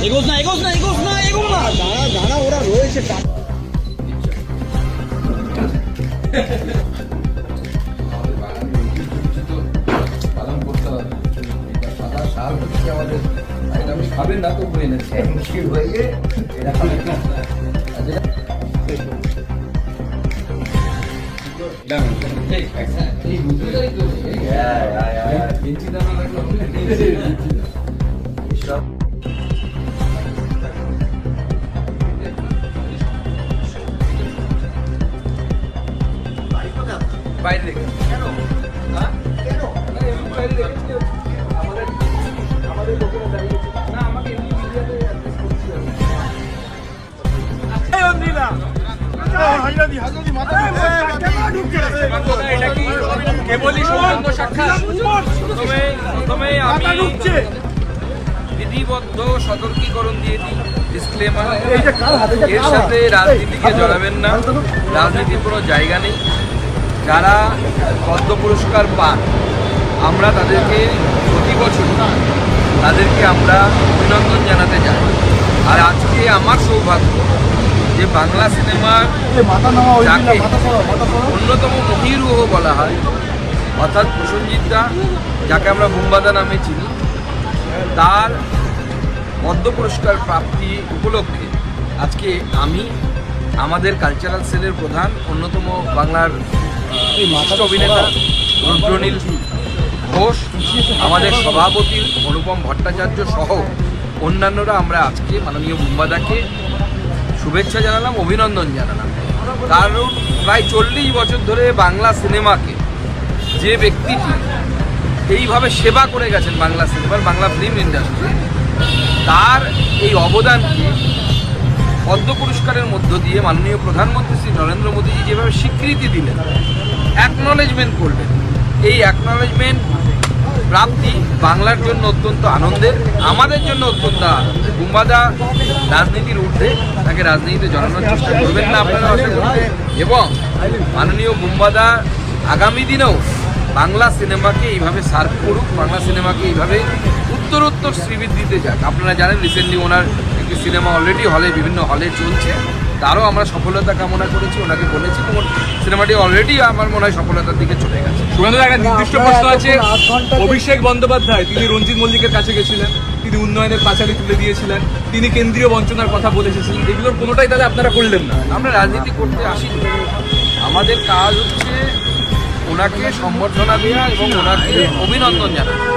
এগোস না এগোস না এগোস না এগো না, দাঁড়া দাঁড়া, ওরা রয়েছে। পালন করতে হবে। সাদা শাল হচ্ছে আমাদের, এটা আপনি খাবেন না তো বলে এনেছেন হয়ে এটা খাবেন না। বাইরে রেখে কেন কেন বাইরে রেখে আমাদের লোকেরা দাঁড়িয়েছে না, আমাকে এমনি মিডিয়াতে অ্যাড্রেস করছিল। বিধিবদ্ধ সতর্কীকরণ দিয়ে দিই, ডিসক্লেমার, এর সাথে রাজনীতিকে জড়াবেন না, রাজনীতির কোনো জায়গা নেই। যারা পদ্ম পুরস্কার পান আমরা তাদেরকে প্রতি বছর তাদেরকে আমরা অভিনন্দন জানাতে যাই। আর আজকে আমার সৌভাগ্য যে বাংলা সিনেমার যাকে অন্যতম মহিরুহ বলা হয়, অর্থাৎ প্রসেনজিৎ দা, যাকে আমরা বুম্বাদা নামে চিনি, তার পদ্ম পুরস্কার প্রাপ্তি উপলক্ষে আজকে আমি আমাদের কালচারাল সেলের প্রধান, অন্যতম বাংলার অভিনেতা রুদ্রনীল ঘোষ, আমাদের সভাপতি অনুপম ভট্টাচার্য সহ অন্যান্যরা আমরা আজকে মাননীয় বুম্বাদাকে শুভেচ্ছা জানালাম, অভিনন্দন জানালাম। কারণ প্রায় 40 বছর ধরে বাংলা সিনেমাকে যে ব্যক্তিটি এইভাবে সেবা করে গেছেন বাংলা সিনেমার, বাংলা ফিল্ম ইন্ডাস্ট্রি, তার এই অবদানকে পদ্ম পুরস্কারের মধ্য দিয়ে মাননীয় প্রধানমন্ত্রী শ্রী নরেন্দ্র মোদীজি যেভাবে স্বীকৃতি দিলেন, অ্যাকনলেজমেন্ট করলেন, এই অ্যাকনলেজমেন্ট প্রাপ্তি বাংলার জন্য অত্যন্ত আনন্দের, আমাদের জন্য অত্যন্ত আনন্দের। বুম্বাদা রাজনীতির ঊর্ধ্বে, তাকে রাজনীতিতে জড়ানোর চেষ্টা করবেন না আপনারা আশা করতে, এবং মাননীয় বুম্বাদা আগামী দিনেও বাংলা সিনেমাকে এইভাবে সার্ভ করুক, বাংলা সিনেমাকে এইভাবে উত্তরোত্তর শ্রীবৃদ্ধিতে যাক। আপনারা জানেন রিসেন্টলি ওনার একটি সিনেমা অলরেডি হলে, বিভিন্ন হলে চলছে, তারও আমরা সফলতা কামনা করেছি, ওনাকে বলেছি, এবং সিনেমাটি অলরেডি আমার মনে হয় সফলতার দিকে চলে গেছে। সুকান্ত একটা নির্দিষ্ট প্রশ্ন আছে, অভিষেক বন্দ্যোপাধ্যায় তিনি রঞ্জিত মল্লিকের কাছে গেছিলেন, তিনি উন্নয়নের পাঁচালী তুলে দিয়েছিলেন, তিনি কেন্দ্রীয় বঞ্চনার কথা বলে এসেছিলেন, এগুলোর কোনোটাই তাহলে আপনারা করলেন না? আমরা রাজনীতি করতে আসি, আমাদের কাজ হচ্ছে ওনাকে সম্বর্ধনা দেওয়া এবং ওনাকে অভিনন্দন জানানো।